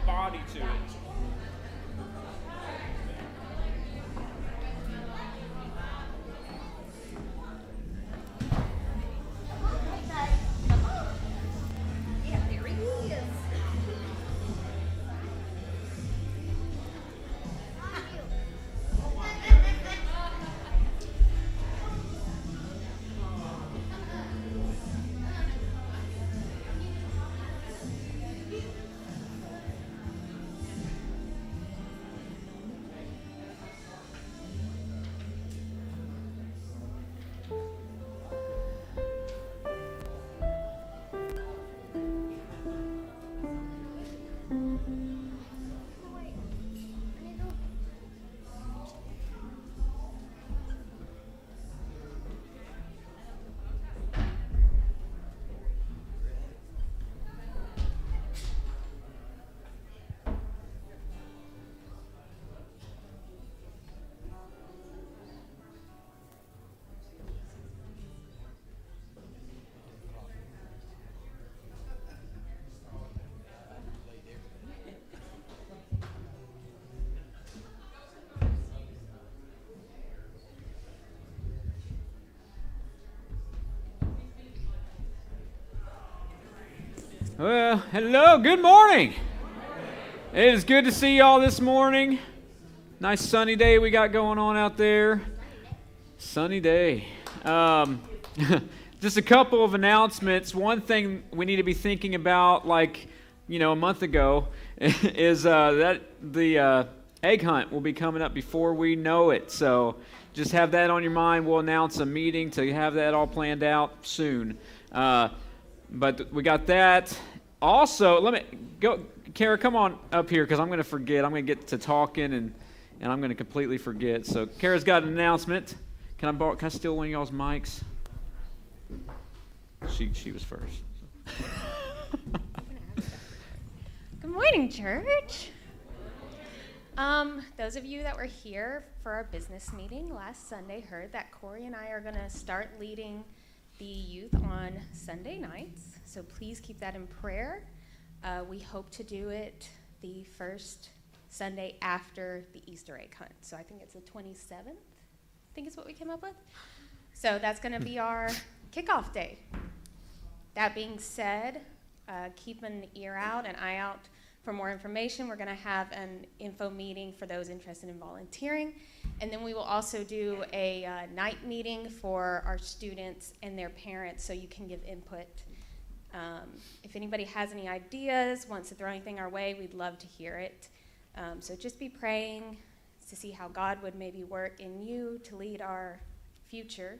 Body to it. Well, hello, good morning. It is good to see y'all this morning. Nice sunny day we got going on out there. Sunny day. Just a couple of announcements. One thing we need to be thinking about, like, a month ago, is that the egg hunt will be coming up before we know it. So just have that on your mind. We'll announce a meeting to have that all planned out soon. But we got that. Also, let me go, Kara, come on up here because I'm going to forget. I'm going to get to talking and I'm going to completely forget. So Kara's got an announcement. Can I steal one of y'all's mics? She was first. Good morning, church. Those of you that were here for our business meeting last Sunday heard that Corey and I are going to start leading the youth on Sunday nights. So please keep that in prayer. We hope to do it the first Sunday after the Easter egg hunt. So I think it's the 27th, I think is what we came up with. So that's going to be our kickoff day. That being said, keep an ear out, an eye out for more information. We're going to have an info meeting for those interested in volunteering. And then we will also do a night meeting for our students and their parents so you can give input If anybody has any ideas, wants to throw anything our way, we'd love to hear it. So just be praying to see how God would maybe work in you to lead our future,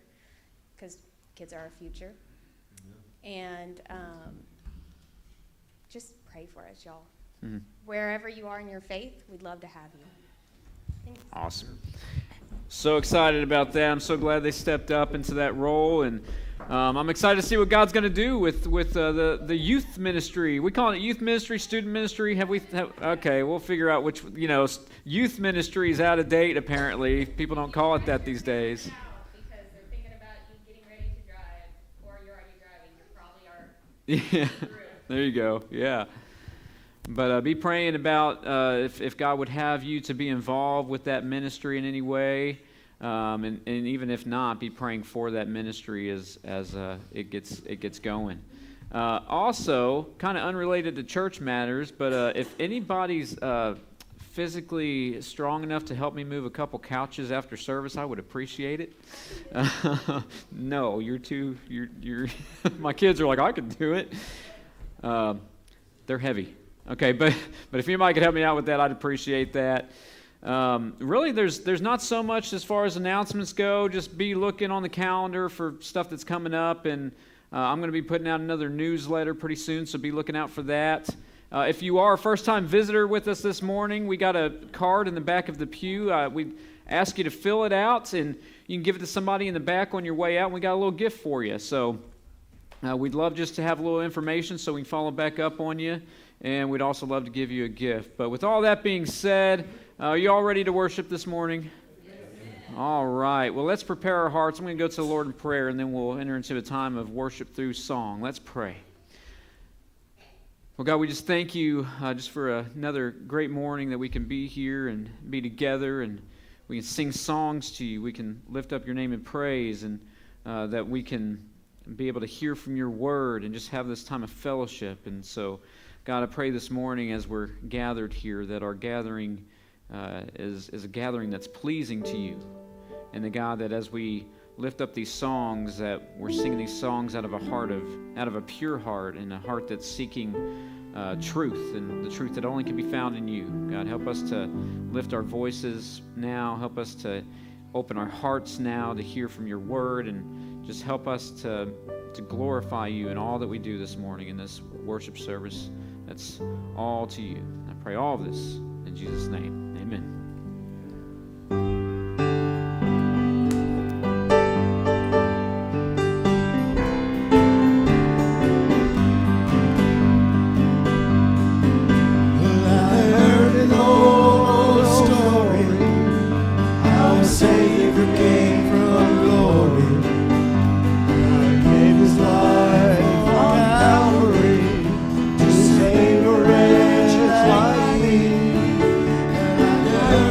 because kids are our future. And just pray for us, y'all. Mm-hmm. Wherever you are in your faith, we'd love to have you. Thanks. Awesome. So excited about that. I'm so glad they stepped up into that role, and I'm excited to see what God's going to do with the youth ministry. We call it youth ministry, student ministry. Okay, we'll figure out which. Youth ministry is out of date. Apparently, people don't call it that these days. Because they're thinking about you getting ready to drive, or you're already driving. You probably are. Yeah. There you go. Yeah. But be praying about if God would have you to be involved with that ministry in any way, and even if not, be praying for that ministry as it gets going. Also, kind of unrelated to church matters, but if anybody's physically strong enough to help me move a couple couches after service, I would appreciate it. No, you're my kids are like, I can do it. They're heavy. Okay, but if anybody could help me out with that, I'd appreciate that. Really, there's not so much as far as announcements go. Just be looking on the calendar for stuff that's coming up, and I'm going to be putting out another newsletter pretty soon, so be looking out for that. If you are a first-time visitor with us this morning, we got a card in the back of the pew. We ask you to fill it out, and you can give it to somebody in the back on your way out, and we got a little gift for you. So we'd love just to have a little information so we can follow back up on you. And we'd also love to give you a gift. But with all that being said, are you all ready to worship this morning? Yes. All right. Well, let's prepare our hearts. I'm going to go to the Lord in prayer, and then we'll enter into a time of worship through song. Let's pray. Well, God, we just thank you just for another great morning that we can be here and be together, and we can sing songs to you. We can lift up your name in praise, and that we can be able to hear from your word and just have this time of fellowship. And so, God, I pray this morning as we're gathered here that our gathering is a gathering that's pleasing to you. And God, that as we lift up these songs, that we're singing these songs out of a pure heart, and a heart that's seeking truth, and the truth that only can be found in you. God, help us to lift our voices now. Help us to open our hearts now to hear from your word, and just help us to glorify you in all that we do this morning in this worship service. That's all to you. I pray all of this in Jesus' name. Amen. Like me, and I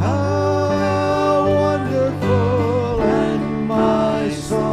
How wonderful and my soul.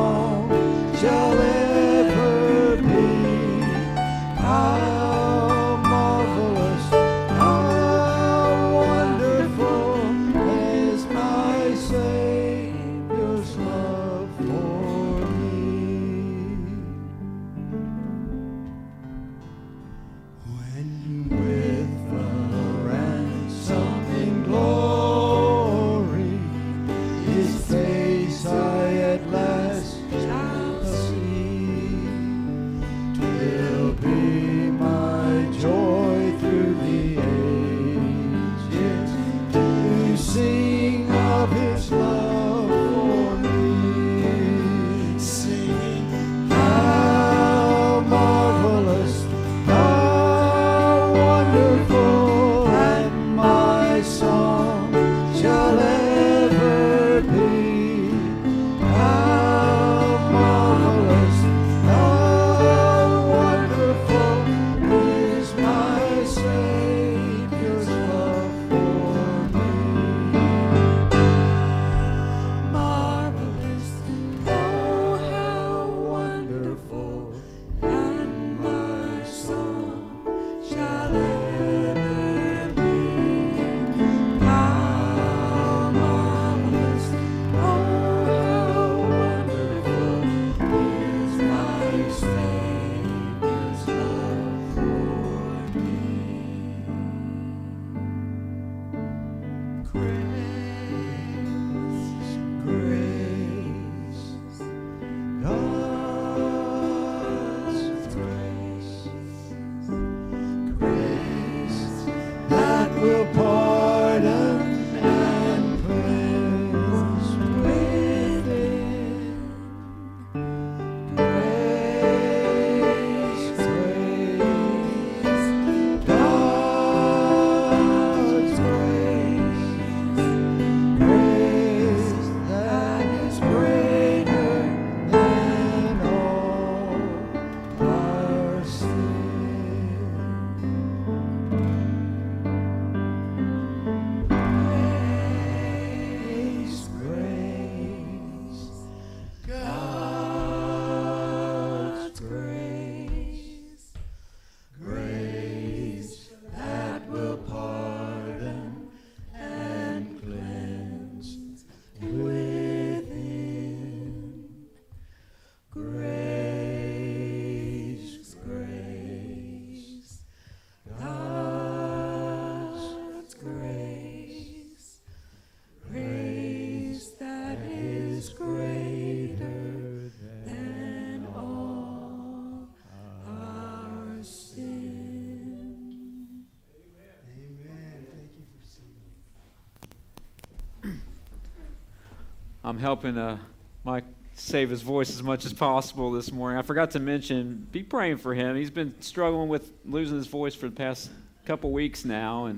I'm helping Mike save his voice as much as possible this morning. I forgot to mention, be praying for him. He's been struggling with losing his voice for the past couple weeks now,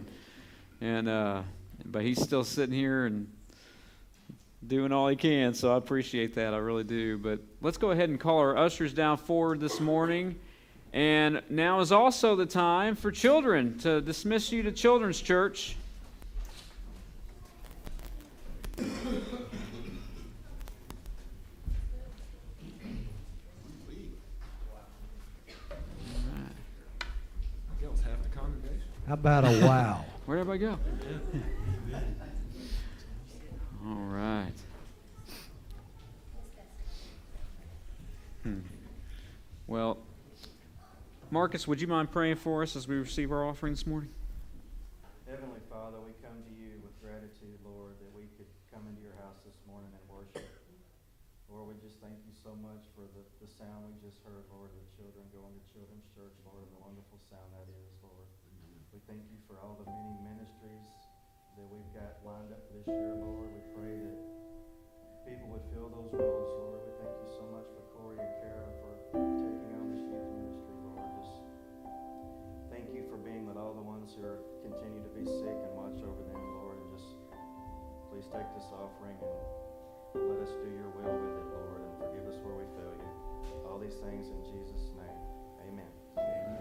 but he's still sitting here and doing all he can, so I appreciate that. I really do. But let's go ahead and call our ushers down forward this morning. And now is also the time for children to dismiss you to Children's Church. How about a wow? Where'd everybody go? All right. Well, Marcus, would you mind praying for us as we receive our offering this morning? Heavenly Father, we come to you with gratitude, Lord, that we could come into your house this morning and worship. Lord, we just thank you so much for the sound we just heard, Lord, of the children going to Children's Church, Lord, and the wonderful sound that is, Lord. We thank you for all the many ministries that we've got lined up this year, Lord. We pray that people would fill those roles, Lord. We thank you so much for Corey and Kara for taking on this youth ministry, Lord. Just thank you for being with all the ones who are continue to be sick and watch over them, Lord. And just please take this offering and let us do your will with it, Lord, and forgive us where we fail you. All these things in Jesus' name. Amen. Amen.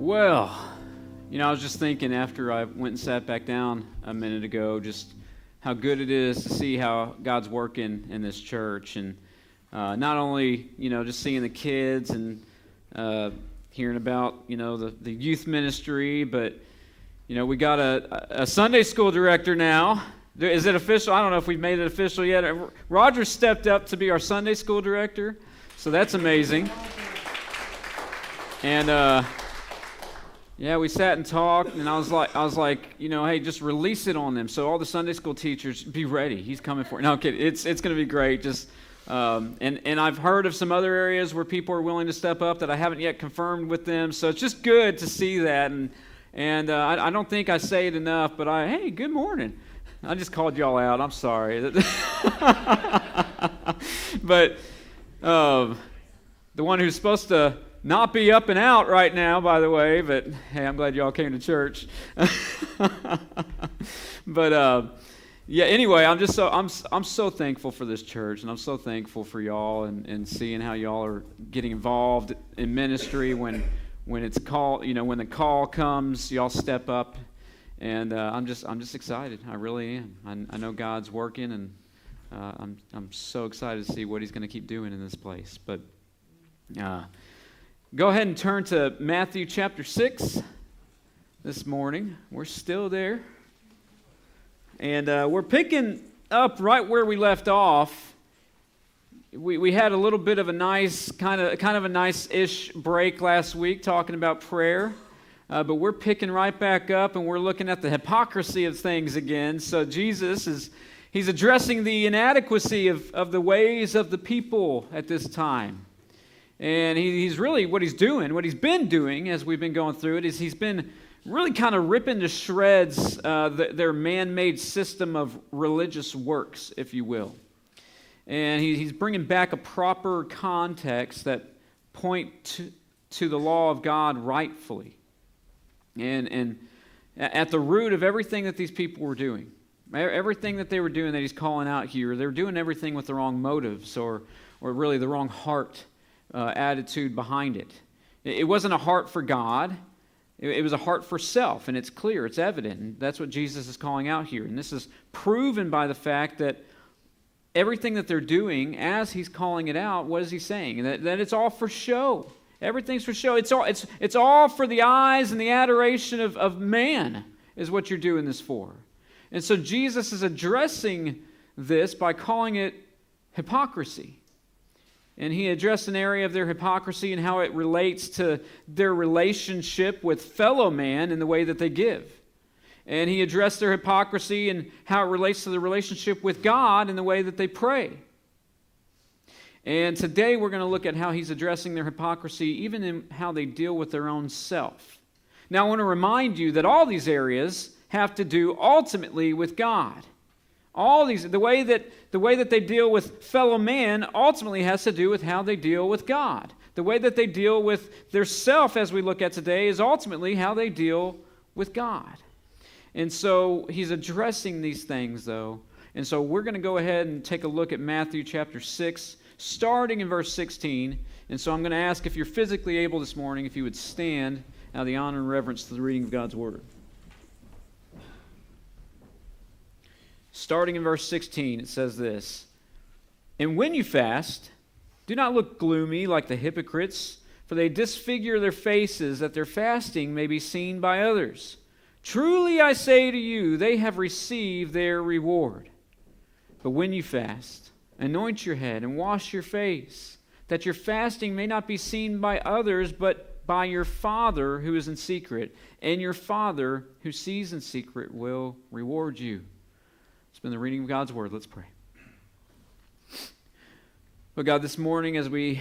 Well, I was just thinking after I went and sat back down a minute ago, just how good it is to see how God's working in this church. And not only, just seeing the kids and hearing about, the youth ministry, but, we got a Sunday school director now. Is it official? I don't know if we've made it official yet. Roger stepped up to be our Sunday school director, so that's amazing. And yeah, we sat and talked, and I was like, hey, just release it on them. So all the Sunday school teachers, be ready. He's coming for it. No, I'm kidding. It's going to be great. Just and I've heard of some other areas where people are willing to step up that I haven't yet confirmed with them. So it's just good to see that. And I don't think I say it enough, but hey, good morning. I just called y'all out. I'm sorry. But the one who's supposed to not be up and out right now, by the way, but hey, I'm glad y'all came to church. But yeah, anyway, I'm so thankful for this church, and I'm so thankful for y'all and seeing how y'all are getting involved in ministry when it's called, when the call comes, y'all step up, and I'm just excited. I really am. I know God's working, and I'm so excited to see what He's going to keep doing in this place. But go ahead and turn to Matthew chapter 6 this morning. We're still there. And we're picking up right where we left off. We had a little bit of a nice, kind of a nice-ish break last week talking about prayer. But we're picking right back up, and we're looking at the hypocrisy of things again. So Jesus he's addressing the inadequacy of the ways of the people at this time. And he's really, what he's been doing as we've been going through it, is he's been really kind of ripping to shreds their man-made system of religious works, if you will. And he's bringing back a proper context that point to the law of God rightfully. And at the root of everything that these people were doing, everything that they were doing that he's calling out here, they're doing everything with the wrong motives or really the wrong heart attitude behind it. It wasn't a heart for God. It was a heart for self, and it's clear, it's evident. And that's what Jesus is calling out here. And this is proven by the fact that everything that they're doing, as he's calling it out, what is he saying? That it's all for show. Everything's for show. It's all for the eyes and the adoration of man is what you're doing this for. And so Jesus is addressing this by calling it hypocrisy. And he addressed an area of their hypocrisy and how it relates to their relationship with fellow man in the way that they give. And he addressed their hypocrisy and how it relates to the relationship with God in the way that they pray. And today we're going to look at how he's addressing their hypocrisy even in how they deal with their own self. Now I want to remind you that all these areas have to do ultimately with God. All these, the way that they deal with fellow man ultimately has to do with how they deal with God. The way that they deal with their self, as we look at today, is ultimately how they deal with God. And so he's addressing these things, though. And so we're going to go ahead and take a look at Matthew chapter 6, starting in verse 16. And so I'm going to ask, if you're physically able this morning, if you would stand out of the honor and reverence to the reading of God's Word. Starting in verse 16, it says this: "And when you fast, do not look gloomy like the hypocrites, for they disfigure their faces, that their fasting may be seen by others. Truly I say to you, they have received their reward. But when you fast, anoint your head and wash your face, that your fasting may not be seen by others, but by your Father who is in secret, and your Father who sees in secret will reward you." It's been the reading of God's Word. Let's pray. But God, this morning as we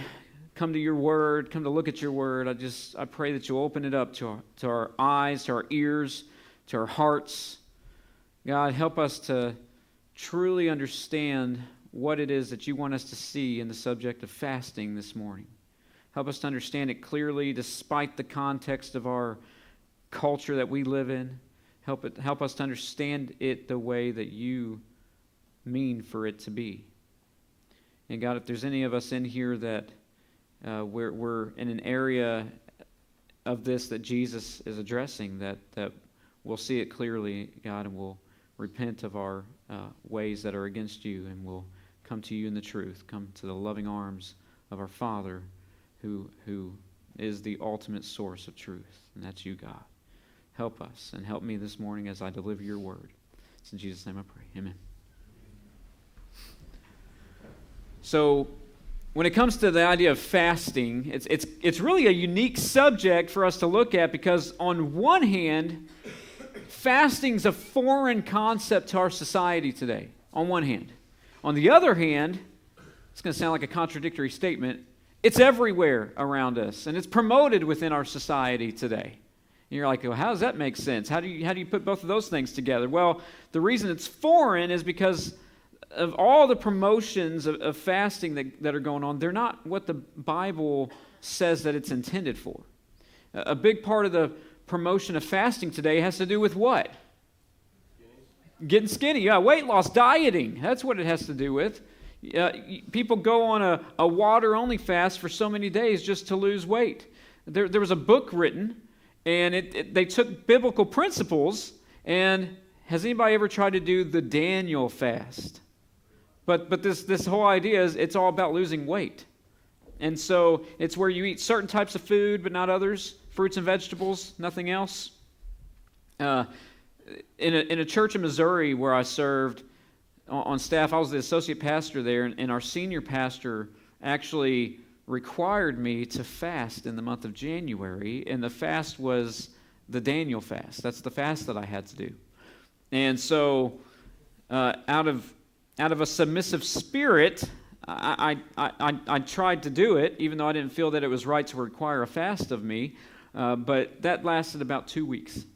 come to your Word, come to look at your Word, I pray that you'll open it up to our eyes, to our ears, to our hearts. God, help us to truly understand what it is that you want us to see in the subject of fasting this morning. Help us to understand it clearly despite the context of our culture that we live in. Help us to understand it the way that you mean for it to be. And God, if there's any of us in here that we're in an area of this that Jesus is addressing, that we'll see it clearly, God, and we'll repent of our ways that are against you, and we'll come to you in the truth, come to the loving arms of our Father who is the ultimate source of truth, and that's you, God. Help us, and help me this morning as I deliver your word. It's in Jesus' name I pray. Amen. So, when it comes to the idea of fasting, it's really a unique subject for us to look at, because on one hand, fasting's a foreign concept to our society today, on one hand. On the other hand, it's going to sound like a contradictory statement, it's everywhere around us, and it's promoted within our society today. And you're like, well, how does that make sense? How do you put both of those things together? Well, the reason it's foreign is because of all the promotions of fasting that are going on, they're not what the Bible says that it's intended for. A big part of the promotion of fasting today has to do with what? Getting skinny. Yeah, weight loss, dieting. That's what it has to do with. People go on a water-only fast for so many days just to lose weight. There was a book written, and they took biblical principles, and has anybody ever tried to do the Daniel fast? But this whole idea is it's all about losing weight. And so it's where you eat certain types of food but not others, fruits and vegetables, nothing else. In a church in Missouri where I served on staff, I was the associate pastor there, and our senior pastor actually required me to fast in the month of January, and the fast was the Daniel fast. That's the fast that I had to do. And so out of a submissive spirit, I tried to do it, even though I didn't feel that it was right to require a fast of me. But that lasted about 2 weeks.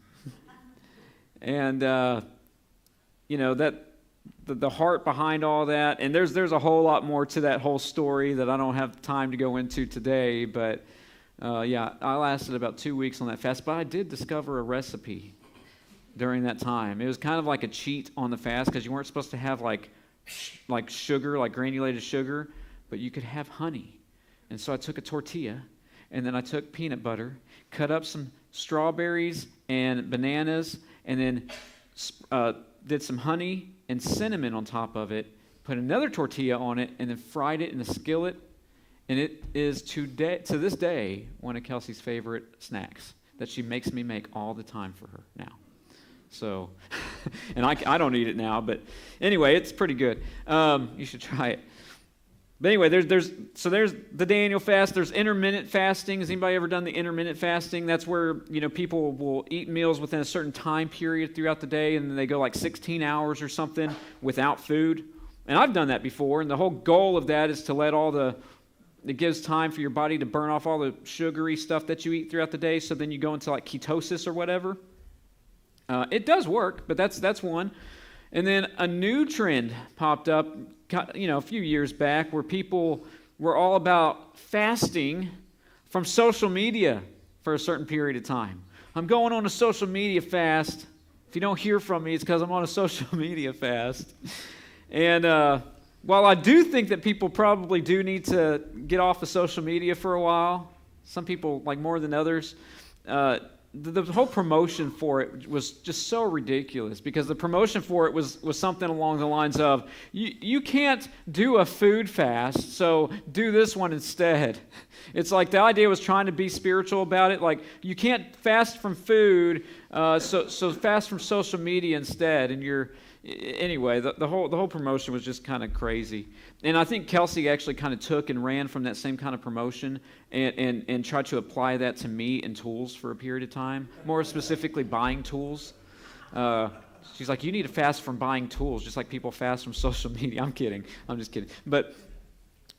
And, the heart behind all that, and there's a whole lot more to that whole story that I don't have time to go into today. But, I lasted about 2 weeks on that fast. But I did discover a recipe during that time. It was kind of like a cheat on the fast, because you weren't supposed to have like sugar, like granulated sugar, but you could have honey. And so I took a tortilla, and then I took peanut butter, cut up some strawberries and bananas, and then did some honey and cinnamon on top of it, put another tortilla on it, and then fried it in a skillet. And it is to this day one of Kelsey's favorite snacks that she makes me make all the time for her now. So, and I don't eat it now, but anyway, it's pretty good. You should try it. But anyway, there's the Daniel fast. There's intermittent fasting. Has anybody ever done the intermittent fasting? That's where people will eat meals within a certain time period throughout the day, and then they go like 16 hours or something without food. And I've done that before, and the whole goal of that is to let it gives time for your body to burn off all the sugary stuff that you eat throughout the day, so then you go into like ketosis or whatever. It does work, but that's one. And then a new trend popped up, a few years back, where people were all about fasting from social media for a certain period of time. I'm going on a social media fast. If you don't hear from me, it's because I'm on a social media fast. And while I do think that people probably do need to get off of social media for a while, some people like more than others, the whole promotion for it was just so ridiculous, because the promotion for it was something along the lines of, you can't do a food fast, so do this one instead. It's like the idea was trying to be spiritual about it, like you can't fast from food, so fast from social media instead. And anyway, the whole promotion was just kind of crazy. And I think Kelsey actually kind of took and ran from that same kind of promotion and tried to apply that to meat and tools for a period of time, more specifically buying tools. She's like, you need to fast from buying tools, just like people fast from social media. I'm kidding. I'm just kidding. But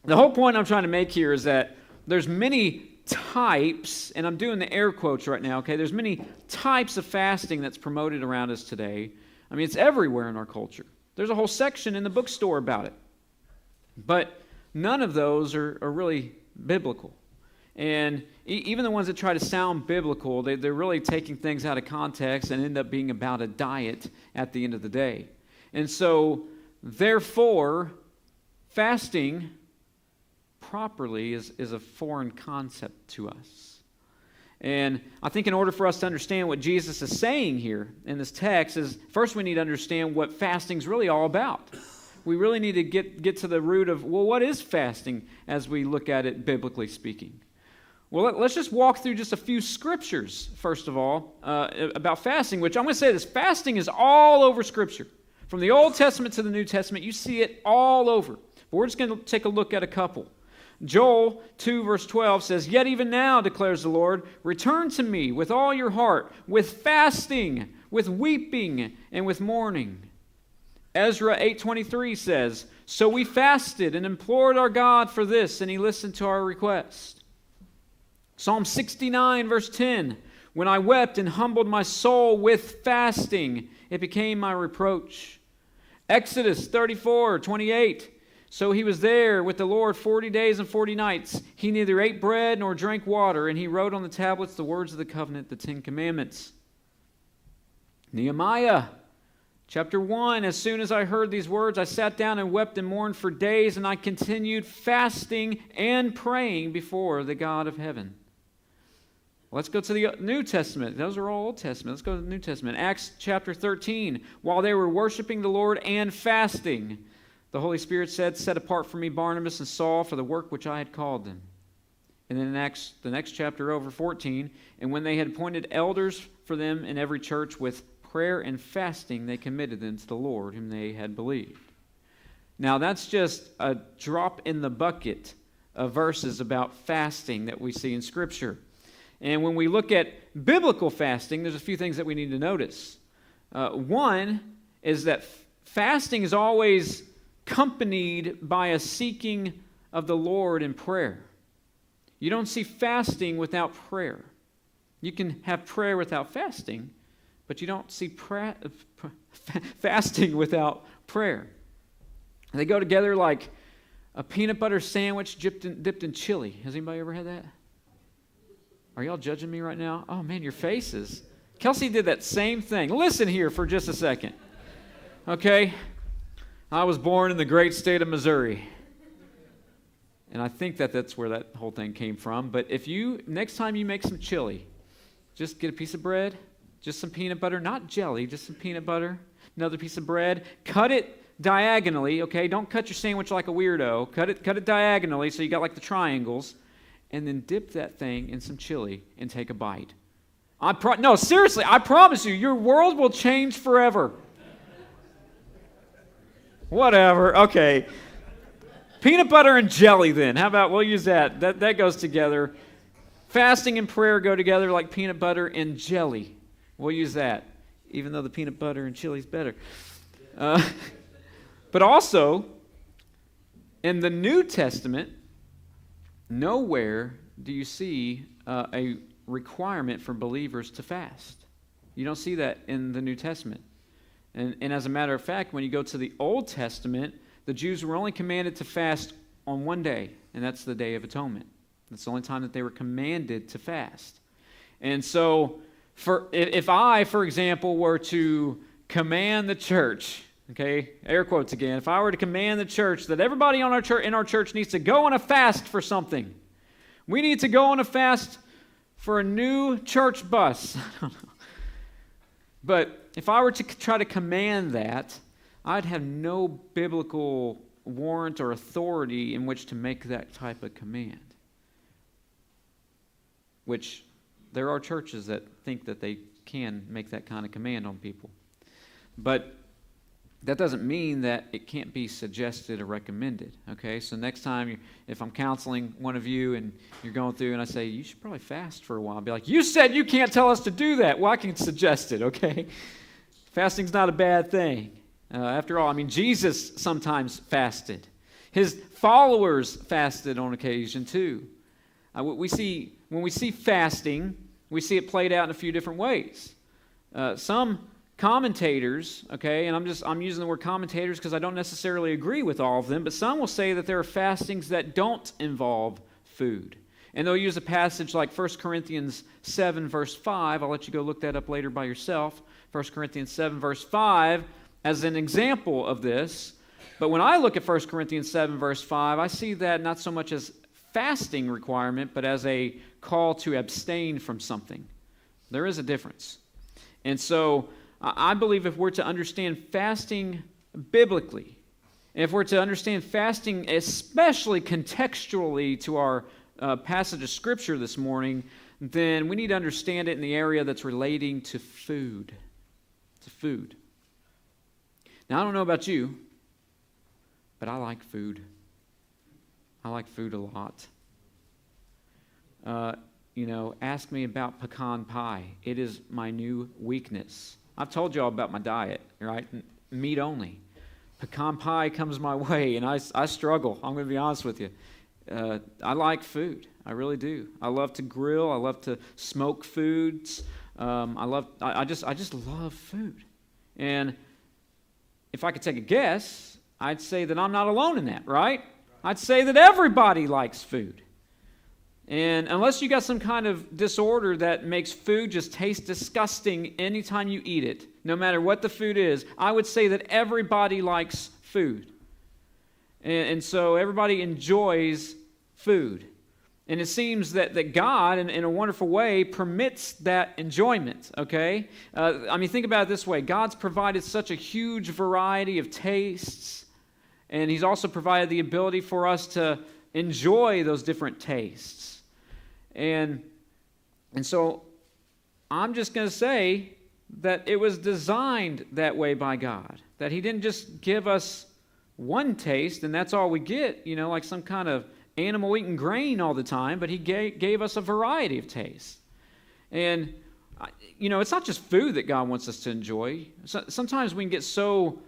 the whole point I'm trying to make here is that there's many types, and I'm doing the air quotes right now, okay? There's many types of fasting that's promoted around us today. I mean, it's everywhere in our culture. There's a whole section in the bookstore about it. But none of those are really biblical. And even the ones that try to sound biblical, they're really taking things out of context and end up being about a diet at the end of the day. And so, therefore, fasting properly is a foreign concept to us. And I think in order for us to understand what Jesus is saying here in this text is, first we need to understand what fasting is really all about. We really need to get to the root of, well, what is fasting as we look at it biblically speaking? Well, let's just walk through just a few scriptures, first of all, about fasting, which I'm going to say this, fasting is all over Scripture. From the Old Testament to the New Testament, you see it all over. But we're just going to take a look at a couple. Joel 2 verse 12 says, "Yet even now, declares the Lord, return to me with all your heart, with fasting, with weeping, and with mourning." Ezra 8:23 says, "So we fasted and implored our God for this, and he listened to our request." Psalm 69 verse 10, "When I wept and humbled my soul with fasting, it became my reproach." Exodus 34:28, "So he was there with the Lord 40 days and 40 nights. He neither ate bread nor drank water, and he wrote on the tablets the words of the covenant, the 10 Commandments." Nehemiah chapter 1, "As soon as I heard these words, I sat down and wept and mourned for days, and I continued fasting and praying before the God of heaven." Let's go to the New Testament. Those are all Old Testament. Let's go to the New Testament. Acts chapter 13. "While they were worshiping the Lord and fasting, the Holy Spirit said, 'Set apart for me Barnabas and Saul for the work which I had called them.'" And then in Acts, the next chapter over 14, "And when they had appointed elders for them in every church with prayer and fasting, they committed them to the Lord whom they had believed." Now that's just a drop in the bucket of verses about fasting that we see in Scripture. And when we look at biblical fasting, there's a few things that we need to notice. One is that fasting is always accompanied by a seeking of the Lord in prayer. You don't see fasting without prayer. You can have prayer without fasting, but you don't see fasting without prayer. They go together like a peanut butter sandwich dipped in chili. Has anybody ever had that? Are y'all judging me right now? Oh, man, your faces. Kelsey did that same thing. Listen here for just a second. Okay? I was born in the great state of Missouri. And I think that's where that whole thing came from. But next time you make some chili, just get a piece of bread, just some peanut butter, not jelly, just some peanut butter, another piece of bread, cut it diagonally, okay? Don't cut your sandwich like a weirdo. Cut it diagonally so you got like the triangles. And then dip that thing in some chili and take a bite. No, seriously, I promise you, your world will change forever. Whatever, okay. Peanut butter and jelly then. How about we'll use that. That goes together. Fasting and prayer go together like peanut butter and jelly. We'll use that, even though the peanut butter and chili is better. But also, in the New Testament, nowhere do you see a requirement for believers to fast. You don't see that in the New Testament. And as a matter of fact, when you go to the Old Testament, the Jews were only commanded to fast on one day, and that's the Day of Atonement. That's the only time that they were commanded to fast. And so, if I, for example, were to command the church, okay, air quotes again, if I were to command the church that everybody in our church needs to go on a fast for something, we need to go on a fast for a new church bus. But if I were to try to command that, I'd have no biblical warrant or authority in which to make that type of command. Which there are churches that think that they can make that kind of command on people. But that doesn't mean that it can't be suggested or recommended, okay? So next time, if I'm counseling one of you and you're going through and I say, you should probably fast for a while, I'll be like, you said you can't tell us to do that. Well, I can suggest it, okay? Fasting's not a bad thing. After all, I mean, Jesus sometimes fasted. His followers fasted on occasion too. When we see fasting, we see it played out in a few different ways. Some commentators, okay, and I'm using the word commentators because I don't necessarily agree with all of them, but some will say that there are fastings that don't involve food. And they'll use a passage like 1 Corinthians 7, verse 5. I'll let you go look that up later by yourself. 1 Corinthians 7, verse 5, as an example of this. But when I look at 1 Corinthians 7, verse 5, I see that not so much as fasting requirement, but as a call to abstain from something. There is a difference. And so I believe if we're to understand fasting biblically, and if we're to understand fasting especially contextually to our passage of Scripture this morning, then we need to understand it in the area that's relating to food. To food. Now, I don't know about you, but I like food. I like food a lot. Ask me about pecan pie. It is my new weakness. I've told you all about my diet, right? Meat only. Pecan pie comes my way, and I struggle. I'm going to be honest with you. I like food. I really do. I love to grill. I love to smoke foods. I just love food. And if I could take a guess, I'd say that I'm not alone in that, right? I'd say that everybody likes food. And unless you got some kind of disorder that makes food just taste disgusting anytime you eat it, no matter what the food is, I would say that everybody likes food. And so everybody enjoys food. And it seems that God, in a wonderful way, permits that enjoyment, okay? Think about it this way. God's provided such a huge variety of tastes, and He's also provided the ability for us to enjoy those different tastes. And so I'm just going to say that it was designed that way by God, that He didn't just give us one taste and that's all we get, like some kind of animal eating grain all the time, but He gave us a variety of tastes. And, it's not just food that God wants us to enjoy. Sometimes we can get so,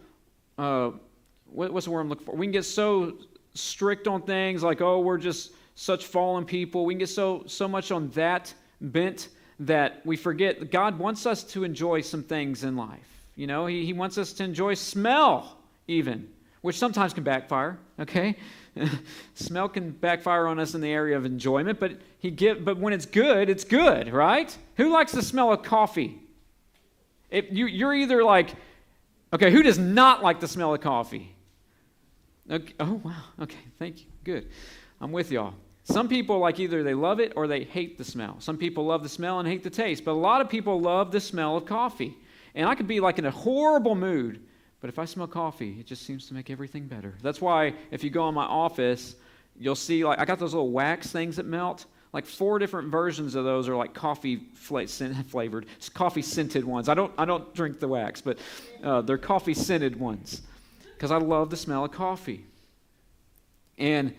what's the word I'm looking for? We can get so strict on things like, we're just such fallen people. We can get so much on that bent that we forget God wants us to enjoy some things in life. He wants us to enjoy smell even, which sometimes can backfire, okay? Smell can backfire on us in the area of enjoyment, but when it's good, right? Who likes the smell of coffee? You're either like, okay, who does not like the smell of coffee? Okay, oh, wow, okay, thank you, good. I'm with y'all. Some people, either they love it or they hate the smell. Some people love the smell and hate the taste, but a lot of people love the smell of coffee. And I could be in a horrible mood, but if I smell coffee, it just seems to make everything better. That's why if you go in my office, you'll see, I got those little wax things that melt. 4 different versions of those are coffee flavored. It's coffee scented ones. I don't drink the wax, but they're coffee scented ones because I love the smell of coffee. And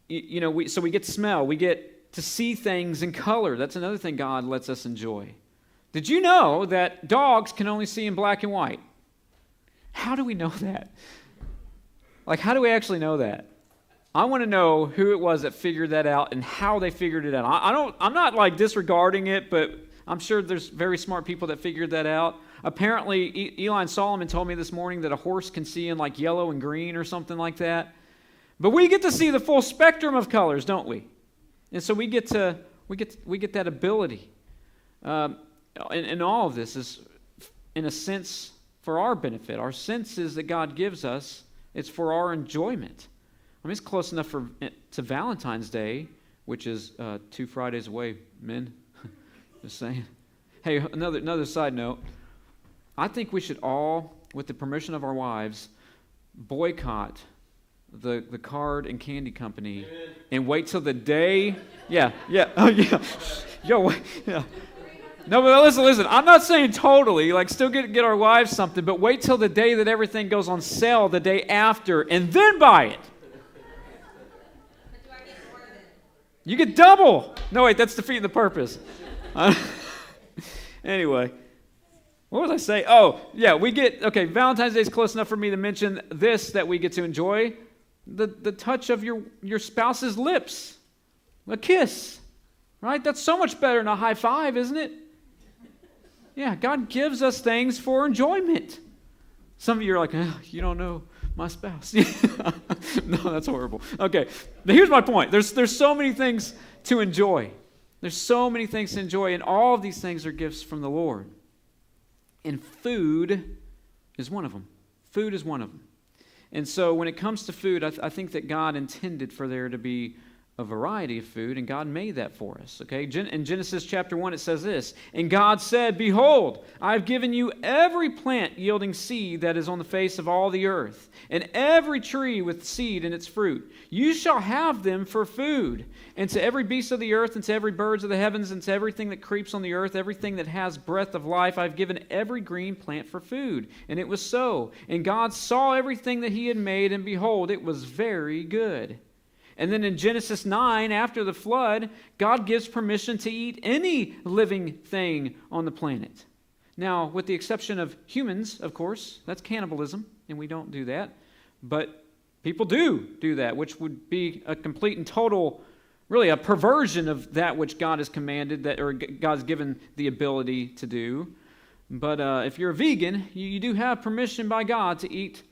so we get to smell. We get to see things in color. That's another thing God lets us enjoy. Did you know that dogs can only see in black and white? How do we know that? How do we actually know that? I want to know who it was that figured that out and how they figured it out. I'm not disregarding it, but I'm sure there's very smart people that figured that out. Apparently, Eli and Solomon told me this morning that a horse can see in yellow and green or something like that. But we get to see the full spectrum of colors, don't we? And so we get that ability. And all of this is, in a sense, for our benefit. Our senses that God gives us, it's for our enjoyment. It's close enough to Valentine's Day, which is 2 Fridays away, men. Just saying. Hey, another side note. I think we should all, with the permission of our wives, boycott the card and candy company. Amen. And wait till the day. Yeah. Oh, yeah. Yo, wait. Yeah. No, but listen. I'm not saying totally. Still get our wives something, but wait till the day that everything goes on sale the day after, and then buy it. But do I get more than it? You get double. No, wait, that's defeating the purpose. Anyway. What was I saying? Oh, yeah, Valentine's Day is close enough for me to mention this that we get to enjoy. The touch of your spouse's lips. A kiss. Right? That's so much better than a high five, isn't it? Yeah, God gives us things for enjoyment. Some of you are like, you don't know my spouse. No, that's horrible. Okay, but here's my point. There's so many things to enjoy. There's so many things to enjoy, and all of these things are gifts from the Lord. And food is one of them. Food is one of them. And so when it comes to food, I think that God intended for there to be a variety of food, and God made that for us. Okay, in Genesis chapter 1, it says this, "And God said, Behold, I have given you every plant yielding seed that is on the face of all the earth, and every tree with seed in its fruit. You shall have them for food. And to every beast of the earth, and to every bird of the heavens, and to everything that creeps on the earth, everything that has breath of life, I have given every green plant for food." And it was so. And God saw everything that he had made, and behold, it was very good. And then in Genesis 9, after the flood, God gives permission to eat any living thing on the planet. Now, with the exception of humans, of course, that's cannibalism, and we don't do that. But people do that, which would be a complete and total, really a perversion of that which God has commanded, that, or God's given the ability to do. But if you're a vegan, you do have permission by God to eat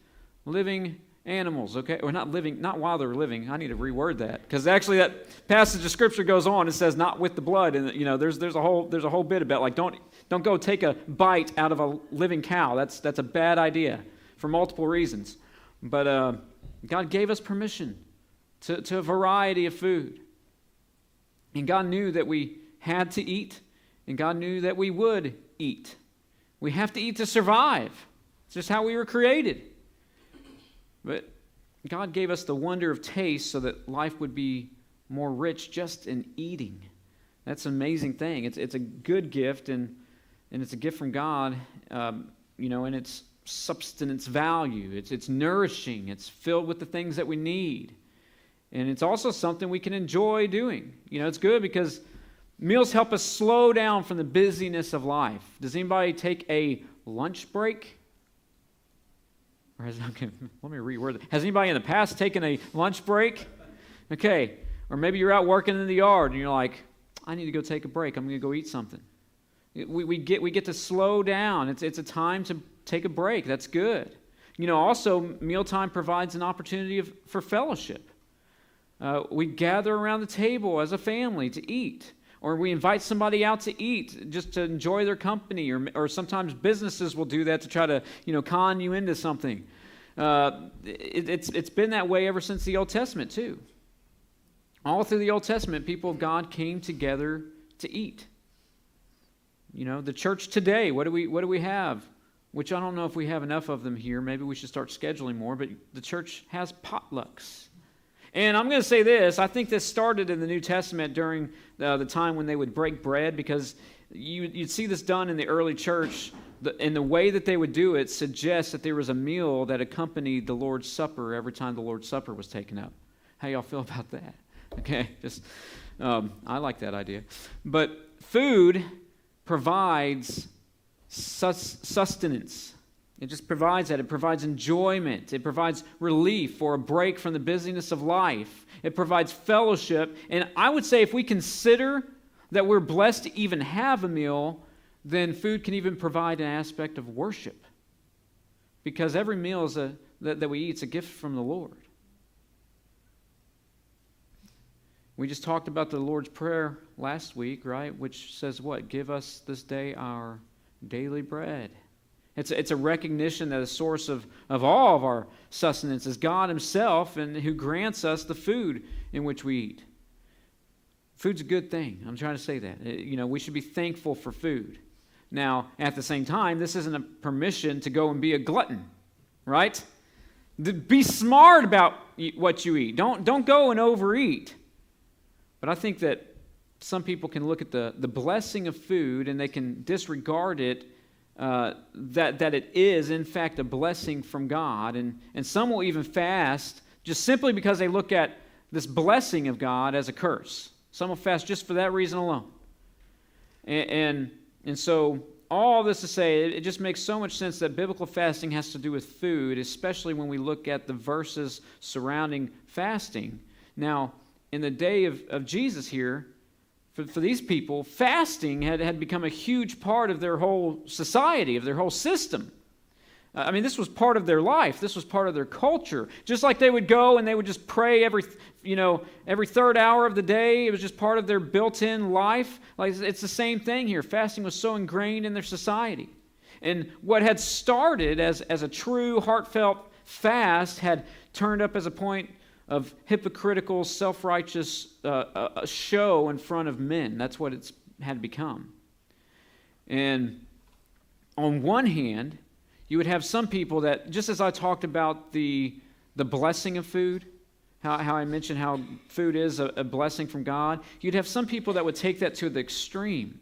living animals, okay? Or not living, not while they're living. I need to reword that, because actually that passage of Scripture goes on. It says not with the blood, and there's a whole bit about like don't go take a bite out of a living cow. That's a bad idea for multiple reasons. But God gave us permission to a variety of food, and God knew that we had to eat, and God knew that we would eat. We have to eat to survive. It's just how we were created. But God gave us the wonder of taste so that life would be more rich just in eating. That's an amazing thing. It's a good gift, and it's a gift from God, and its substance value. It's nourishing. It's filled with the things that we need. And it's also something we can enjoy doing. It's good because meals help us slow down from the busyness of life. Does anybody take a lunch break? Okay, let me reword it. Has anybody in the past taken a lunch break? Okay. Or maybe you're out working in the yard and you're like, I need to go take a break. I'm going to go eat something. We get to slow down. It's a time to take a break. That's good. Also, mealtime provides an opportunity for fellowship. We gather around the table as a family to eat. Or we invite somebody out to eat just to enjoy their company. Or sometimes businesses will do that to try to, con you into something. It's been that way ever since the Old Testament too. All through the Old Testament, people of God came together to eat. The church today, what do we have? Which I don't know if we have enough of them here. Maybe we should start scheduling more. But the church has potlucks. And I'm going to say this, I think this started in the New Testament during the time when they would break bread, because you'd see this done in the early church, and the way that they would do it suggests that there was a meal that accompanied the Lord's Supper every time the Lord's Supper was taken up. How y'all feel about that? Okay, I like that idea. But food provides sustenance. It just provides that. It provides enjoyment. It provides relief or a break from the busyness of life. It provides fellowship. And I would say if we consider that we're blessed to even have a meal, then food can even provide an aspect of worship. Because every meal that we eat is a gift from the Lord. We just talked about the Lord's Prayer last week, right? Which says what? Give us this day our daily bread. It's a recognition that the source of all of our sustenance is God himself, and who grants us the food in which we eat. Food's a good thing. I'm trying to say that. We should be thankful for food. Now, at the same time, this isn't a permission to go and be a glutton, right? Be smart about what you eat. Don't go and overeat. But I think that some people can look at the blessing of food and they can disregard it, that it is, in fact, a blessing from God. And some will even fast just simply because they look at this blessing of God as a curse. Some will fast just for that reason alone. And so all this to say, it just makes so much sense that biblical fasting has to do with food, especially when we look at the verses surrounding fasting. Now, in the day of Jesus here, for these people, fasting had become a huge part of their whole society, of their whole system. This was part of their life. This was part of their culture. Just like they would go and they would just pray every third hour of the day. It was just part of their built-in life. Like, it's the same thing here. Fasting was so ingrained in their society. And what had started as a true, heartfelt fast had turned up as a point of hypocritical, self-righteous show in front of men. That's what it's had become. And on one hand, you would have some people that, just as I talked about the blessing of food, how I mentioned how food is a blessing from God, you'd have some people that would take that to the extreme.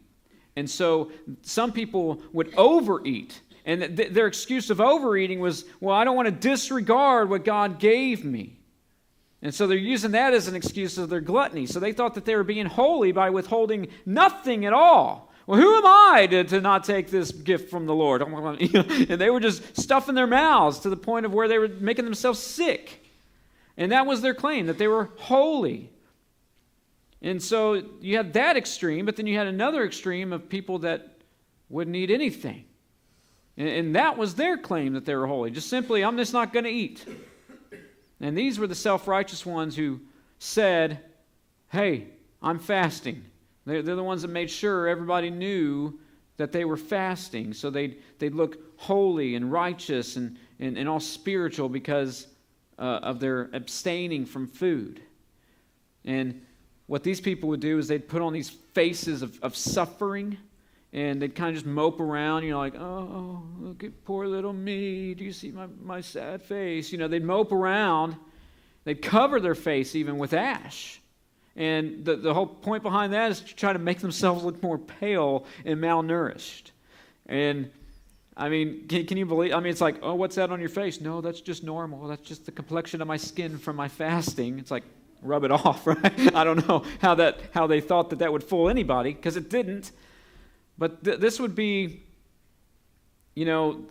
And so some people would overeat. And their excuse of overeating was, well, I don't want to disregard what God gave me. And so they're using that as an excuse of their gluttony. So they thought that they were being holy by withholding nothing at all. Well, who am I to not take this gift from the Lord? And they were just stuffing their mouths to the point of where they were making themselves sick. And that was their claim, that they were holy. And so you had that extreme, but then you had another extreme of people that wouldn't eat anything. And that was their claim that they were holy. Just simply, I'm just not going to eat. And these were the self-righteous ones who said, hey, I'm fasting. They're the ones that made sure everybody knew that they were fasting. So they'd look holy and righteous and all spiritual because of their abstaining from food. And what these people would do is they'd put on these faces of suffering, and they'd kind of just mope around, like, oh, look at poor little me. Do you see my sad face? They'd mope around. They'd cover their face even with ash. And the whole point behind that is to try to make themselves look more pale and malnourished. And, can you believe? It's like, oh, what's that on your face? No, that's just normal. That's just the complexion of my skin from my fasting. It's like, rub it off, right? I don't know how they thought that would fool anybody, because it didn't. But this would be,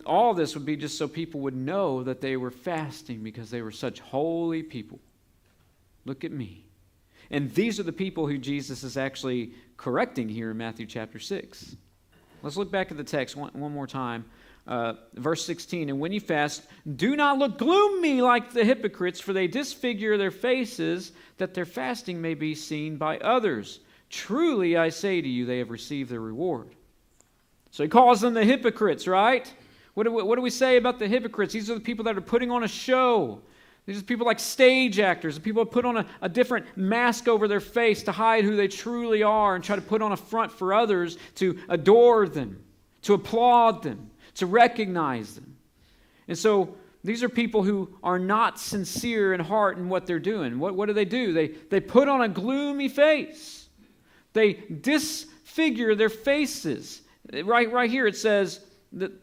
all this would be just so people would know that they were fasting because they were such holy people. Look at me. And these are the people who Jesus is actually correcting here in Matthew chapter 6. Let's look back at the text one more time. Verse 16, and when you fast, do not look gloomy like the hypocrites, for they disfigure their faces, that their fasting may be seen by others. Truly, I say to you, they have received their reward. So he calls them the hypocrites, right? What do we say about the hypocrites? These are the people that are putting on a show. These are people like stage actors. The people that put on a different mask over their face to hide who they truly are and try to put on a front for others to adore them, to applaud them, to recognize them. And so these are people who are not sincere in heart in what they're doing. What do? They put on a gloomy face. They disfigure their faces. Right here it says,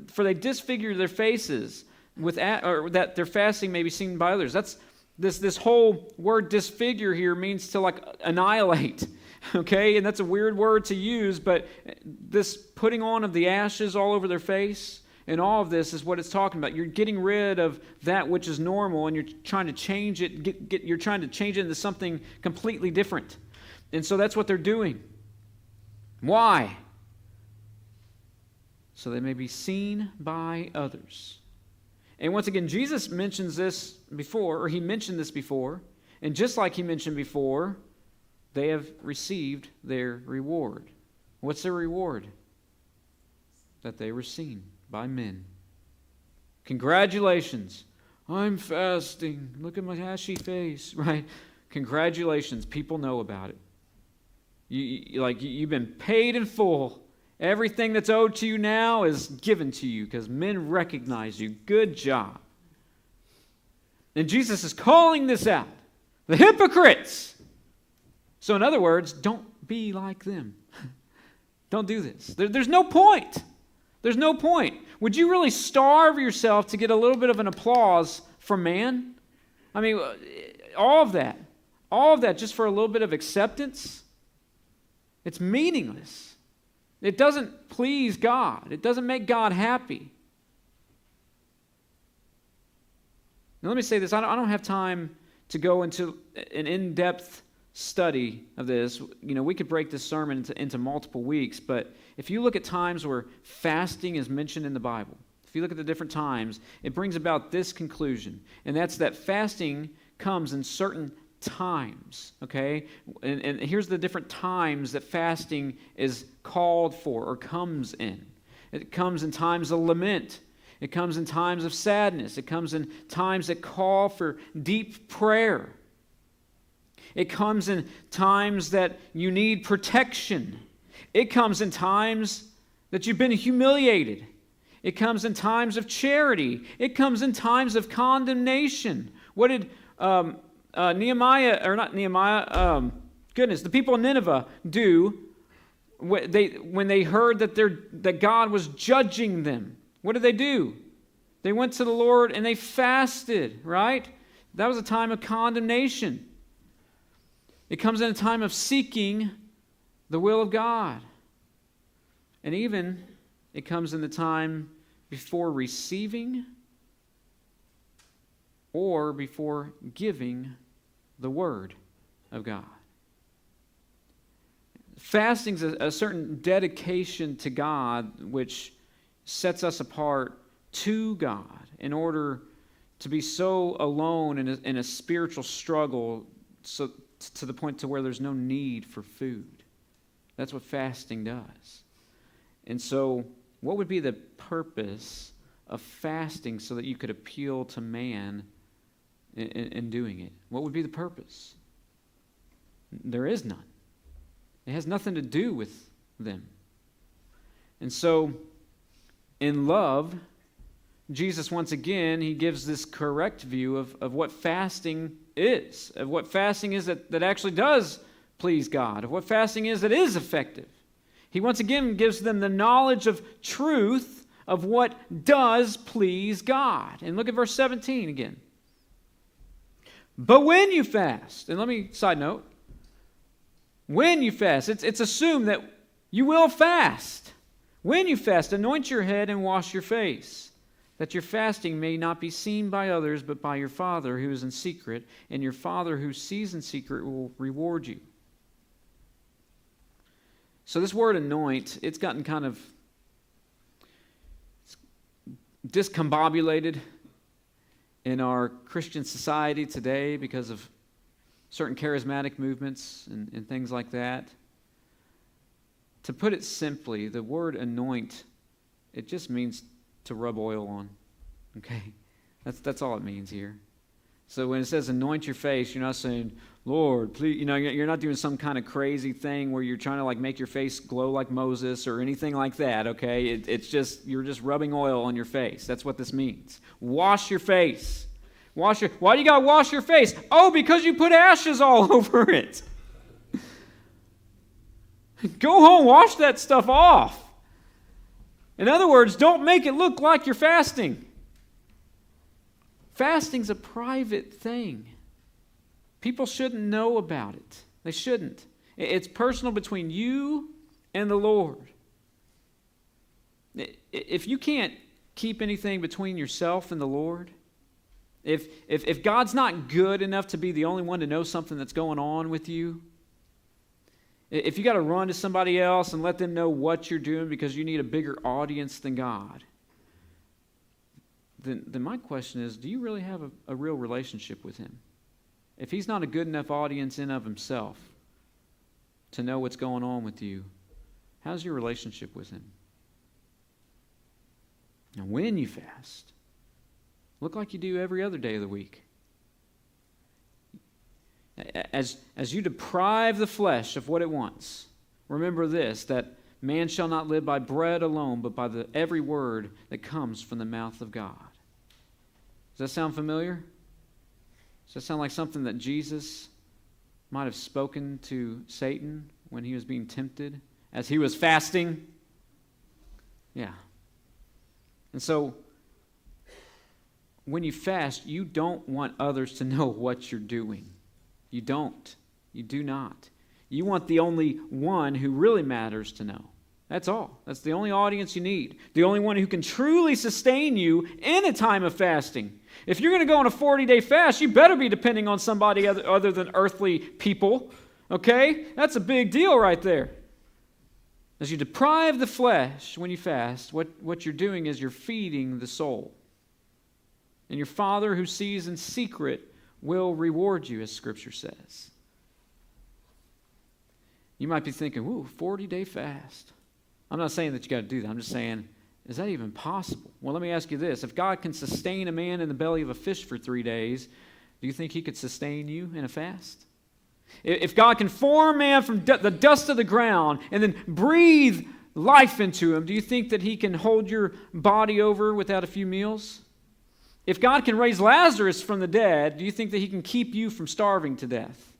for they disfigure their faces or that their fasting may be seen by others. That's this whole word disfigure here means to like annihilate. Okay, and that's a weird word to use, but this putting on of the ashes all over their face and all of this is what it's talking about. You're getting rid of that which is normal, and you're trying to change it. You're trying to change it into something completely different, and so that's what they're doing. Why? So they may be seen by others. And once again, Jesus mentions this before, or he mentioned this before, and just like he mentioned before, they have received their reward. What's their reward? That they were seen by men. Congratulations. I'm fasting. Look at my ashy face, right? Congratulations. People know about it. You've been paid in full. Everything that's owed to you now is given to you because men recognize you. Good job. And Jesus is calling this out. The hypocrites. So in other words, don't be like them. Don't do this. There's no point. There's no point. Would you really starve yourself to get a little bit of an applause from man? All of that just for a little bit of acceptance? It's meaningless. It doesn't please God. It doesn't make God happy. Now let me say this. I don't have time to go into an in-depth study of this. We could break this sermon into multiple weeks, but if you look at times where fasting is mentioned in the Bible, if you look at the different times, it brings about this conclusion, and that's that fasting comes in certain times, okay? And here's the different times that fasting is called for or comes in. It comes in times of lament. It comes in times of sadness. It comes in times that call for deep prayer. It comes in times that you need protection. It comes in times that you've been humiliated. It comes in times of charity. It comes in times of condemnation. What did the people of Nineveh do when they heard that God was judging them? What did they do? They went to the Lord and they fasted, right? That was a time of condemnation. It comes in a time of seeking the will of God. And even it comes in the time before receiving or before giving the Word of God. Fasting is a certain dedication to God which sets us apart to God in order to be so alone in a spiritual struggle so to the point to where there's no need for food. That's what fasting does. And so, what would be the purpose of fasting so that you could appeal to man in doing it? What would be the purpose? There is none. It has nothing to do with them. And so, in love, Jesus, once again, he gives this correct view of what fasting is, of what fasting is that actually does please God, of what fasting is that is effective. He once again gives them the knowledge of truth of what does please God. And look at verse 17 again. But when you fast, and let me side note, when you fast, it's assumed that you will fast. When you fast, anoint your head and wash your face, that your fasting may not be seen by others, but by your Father who is in secret, and your Father who sees in secret will reward you. So this word anoint, it's gotten kind of discombobulated in our Christian society today because of certain charismatic movements and things like that. To put it simply, the word anoint, it just means to rub oil on. Okay? That's all it means here. So when it says anoint your face, you're not saying, Lord, please, you're not doing some kind of crazy thing where you're trying to like make your face glow like Moses or anything like that, okay? It's just, you're just rubbing oil on your face. That's what this means. Wash your face. Why do you got to wash your face? Oh, because you put ashes all over it. Go home, wash that stuff off. In other words, don't make it look like you're fasting. Fasting's a private thing. People shouldn't know about it. They shouldn't. It's personal between you and the Lord. If you can't keep anything between yourself and the Lord, if God's not good enough to be the only one to know something that's going on with you, if you got to run to somebody else and let them know what you're doing because you need a bigger audience than God, then my question is, do you really have a real relationship with Him? If He's not a good enough audience in of Himself to know what's going on with you, how's your relationship with Him? Now, when you fast, look like you do every other day of the week. As you deprive the flesh of what it wants, remember this, that man shall not live by bread alone, but by every word that comes from the mouth of God. Does that sound familiar? Does that sound like something that Jesus might have spoken to Satan when he was being tempted as he was fasting? Yeah. And so, when you fast, you don't want others to know what you're doing. You don't. You do not. You want the only one who really matters to know. That's all. That's the only audience you need. The only one who can truly sustain you in a time of fasting. If you're going to go on a 40-day fast, you better be depending on somebody other than earthly people. Okay? That's a big deal right there. As you deprive the flesh when you fast, what you're doing is you're feeding the soul. And your Father who sees in secret will reward you, as Scripture says. You might be thinking, ooh, 40-day fast. I'm not saying that you got to do that. I'm just saying, is that even possible? Well, let me ask you this. If God can sustain a man in the belly of a fish for 3 days, do you think He could sustain you in a fast? If God can form man from the dust of the ground and then breathe life into him, do you think that he can hold your body over without a few meals? If God can raise Lazarus from the dead, do you think that he can keep you from starving to death?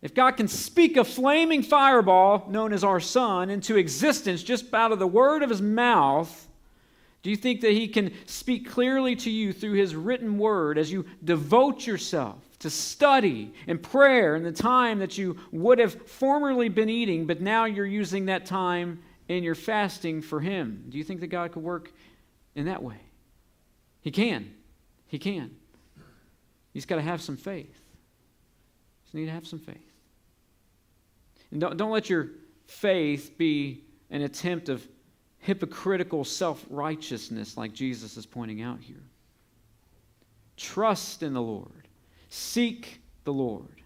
If God can speak a flaming fireball, known as our sun, into existence just out of the word of his mouth, do you think that he can speak clearly to you through his written word as you devote yourself to study and prayer in the time that you would have formerly been eating, but now you're using that time in your fasting for him? Do you think that God could work in that way? He can. He can. He's got to have some faith. You just need to have some faith. And don't let your faith be an attempt of hypocritical self-righteousness like Jesus is pointing out here. Trust in the Lord. Seek the Lord.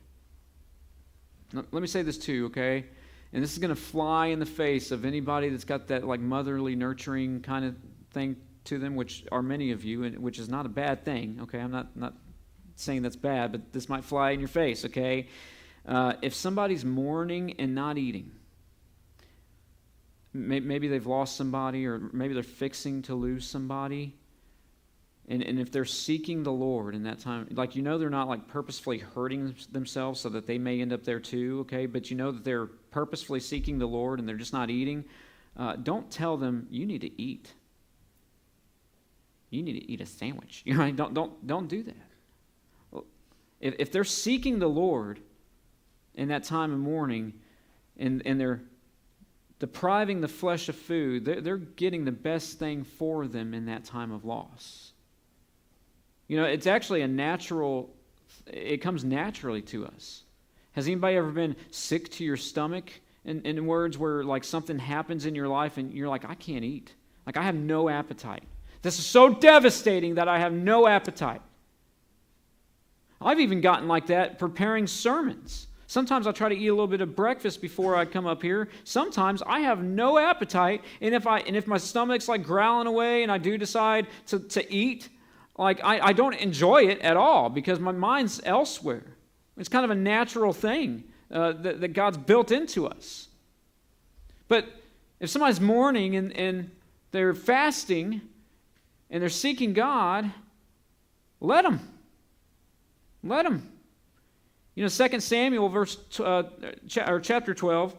Now, let me say this too, okay? And this is going to fly in the face of anybody that's got that like motherly, nurturing kind of thing to them, which are many of you, and which is not a bad thing, okay? I'm not saying that's bad, but this might fly in your face, okay? If somebody's mourning and not eating, maybe they've lost somebody, or maybe they're fixing to lose somebody, and if they're seeking the Lord in that time, like, you know, they're not like purposefully hurting themselves so that they may end up there too, okay? But you know that they're purposefully seeking the Lord and they're just not eating. Don't tell them you need to eat. You need to eat a sandwich. You know, don't do that. If they're seeking the Lord in that time of mourning, and they're depriving the flesh of food, they're getting the best thing for them in that time of loss. You know, it's actually it comes naturally to us. Has anybody ever been sick to your stomach? In words where like something happens in your life and you're like, I can't eat. Like, I have no appetite. This is so devastating that I have no appetite. I've even gotten like that preparing sermons. Sometimes I try to eat a little bit of breakfast before I come up here. Sometimes I have no appetite, and if my stomach's like growling away and I do decide to eat, like I don't enjoy it at all because my mind's elsewhere. It's kind of a natural thing that God's built into us. But if somebody's mourning and they're fasting and they're seeking God, let them. Let them. You know, 2 Samuel chapter 12,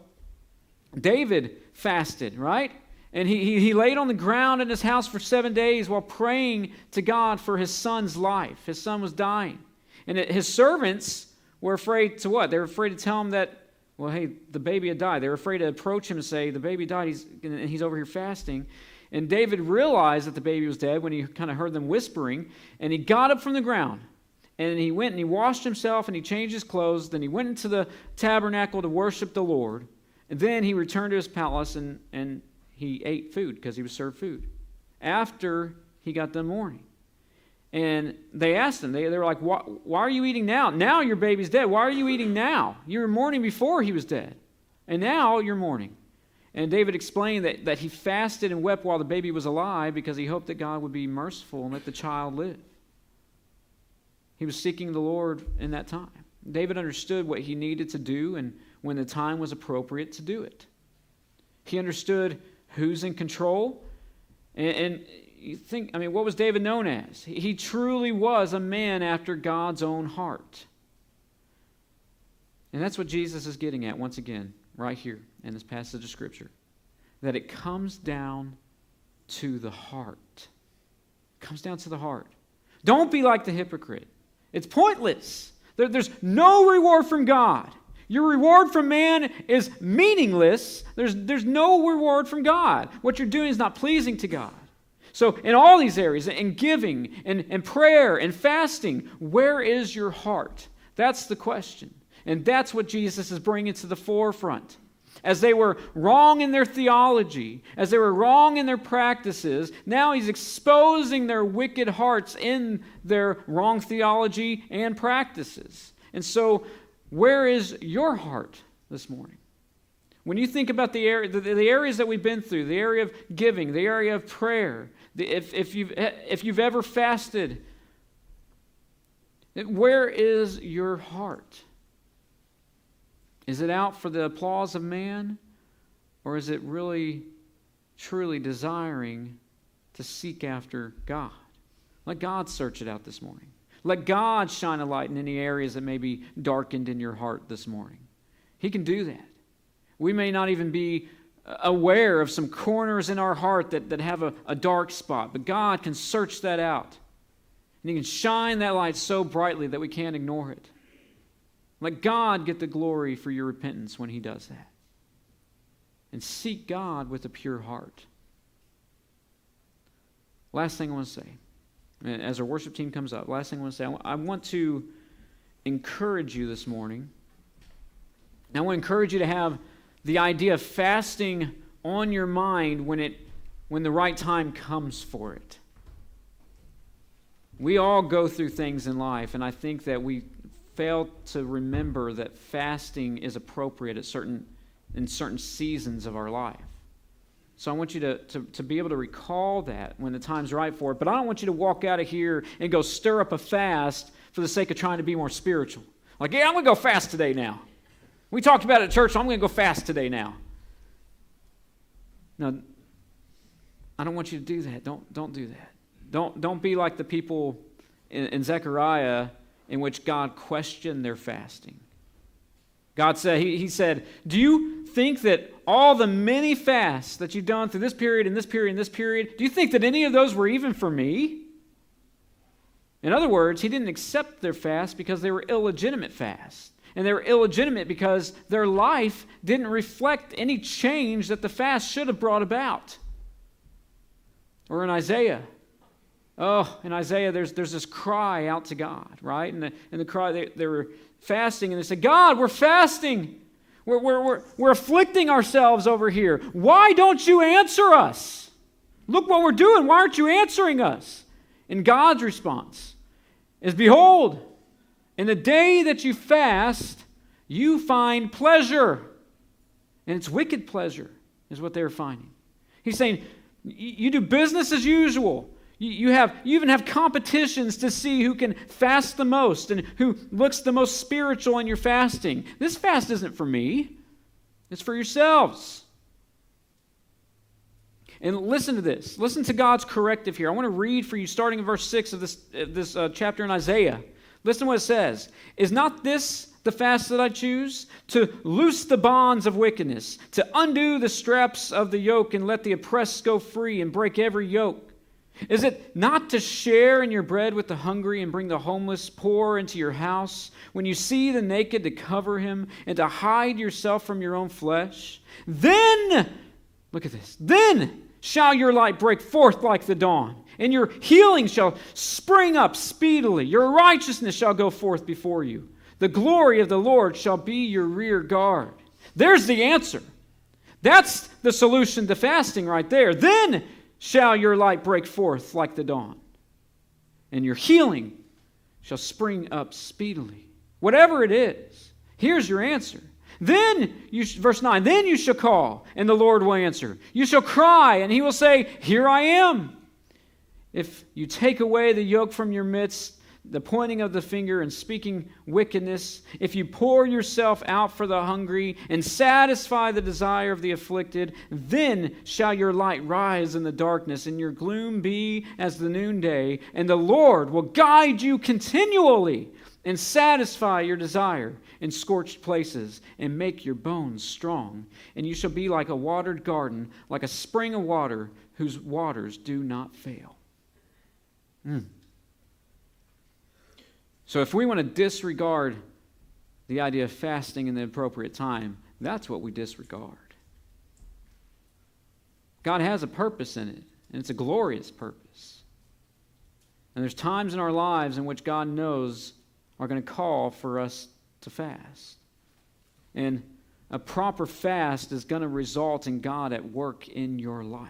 David fasted, right? And he laid on the ground in his house for 7 days while praying to God for his son's life. His son was dying. And his servants were afraid to what? They were afraid to tell him that, well, hey, the baby had died. They were afraid to approach him and say, the baby died, and he's over here fasting. And David realized that the baby was dead when he kind of heard them whispering, and he got up from the ground. And he went and he washed himself and he changed his clothes. Then he went into the tabernacle to worship the Lord. And then he returned to his palace and he ate food because he was served food after he got done mourning. And they asked him, they were like, why are you eating now? Now your baby's dead. Why are you eating now? You were mourning before he was dead. And now you're mourning. And David explained that he fasted and wept while the baby was alive because he hoped that God would be merciful and let the child live. He was seeking the Lord in that time. David understood what he needed to do and when the time was appropriate to do it. He understood who's in control. And you think, I mean, what was David known as? He truly was a man after God's own heart. And that's what Jesus is getting at once again, right here in this passage of Scripture. That it comes down to the heart. It comes down to the heart. Don't be like the hypocrite. It's pointless. There's no reward from God. Your reward from man is meaningless. There's no reward from God. What you're doing is not pleasing to God. So in all these areas, in giving, and prayer, and fasting, where is your heart? That's the question. And that's what Jesus is bringing to the forefront. As they were wrong in their theology, as they were wrong in their practices, now he's exposing their wicked hearts in their wrong theology and practices. And so, where is your heart this morning? When you think about the areas that we've been through, the area of giving, the area of prayer, if you've ever fasted, where is your heart? Is it out for the applause of man? Or is it really, truly desiring to seek after God? Let God search it out this morning. Let God shine a light in any areas that may be darkened in your heart this morning. He can do that. We may not even be aware of some corners in our heart that have a dark spot, but God can search that out. And He can shine that light so brightly that we can't ignore it. Let God get the glory for your repentance when He does that. And seek God with a pure heart. Last thing I want to say, as our worship team comes up, last thing I want to say, I want to encourage you this morning. I want to encourage you to have the idea of fasting on your mind when the right time comes for it. We all go through things in life, and I think that we fail to remember that fasting is appropriate in certain seasons of our life. So I want you to be able to recall that when the time's right for it. But I don't want you to walk out of here and go stir up a fast for the sake of trying to be more spiritual. Like, yeah, I'm going to go fast today now. We talked about it at church, so I'm going to go fast today now. No, I don't want you to do that. Don't do that. Don't be like the people in Zechariah in which God questioned their fasting. God said, He said, do you think that all the many fasts that you've done through this period and this period and this period, do you think that any of those were even for me? In other words, He didn't accept their fast because they were illegitimate fasts. And they were illegitimate because their life didn't reflect any change that the fast should have brought about. Or in Isaiah. In Isaiah, there's this cry out to God, right? And the cry, they were fasting, and they said, God, we're fasting. We're afflicting ourselves over here. Why don't you answer us? Look what we're doing. Why aren't you answering us? And God's response is, behold, in the day that you fast, you find pleasure. And it's wicked pleasure is what they're finding. He's saying, you do business as usual. You even have competitions to see who can fast the most and who looks the most spiritual in your fasting. This fast isn't for me. It's for yourselves. And listen to this. Listen to God's corrective here. I want to read for you starting in verse 6 of this chapter in Isaiah. Listen to what it says. Is not this the fast that I choose? To loose the bonds of wickedness, to undo the straps of the yoke and let the oppressed go free and break every yoke. Is it not to share in your bread with the hungry and bring the homeless poor into your house? When you see the naked, to cover him and to hide yourself from your own flesh? Then, look at this, then shall your light break forth like the dawn, and your healing shall spring up speedily. Your righteousness shall go forth before you. The glory of the Lord shall be your rear guard. There's the answer. That's the solution to fasting right there. Then shall your light break forth like the dawn, and your healing shall spring up speedily. Whatever it is, here's your answer. Then, verse 9, then you shall call, and the Lord will answer. You shall cry, and He will say, here I am. If you take away the yoke from your midst, the pointing of the finger and speaking wickedness, if you pour yourself out for the hungry and satisfy the desire of the afflicted, then shall your light rise in the darkness and your gloom be as the noonday, and the Lord will guide you continually and satisfy your desire in scorched places and make your bones strong. And you shall be like a watered garden, like a spring of water whose waters do not fail. So if we want to disregard the idea of fasting in the appropriate time, that's what we disregard. God has a purpose in it, and it's a glorious purpose. And there's times in our lives in which God knows are going to call for us to fast. And a proper fast is going to result in God at work in your life.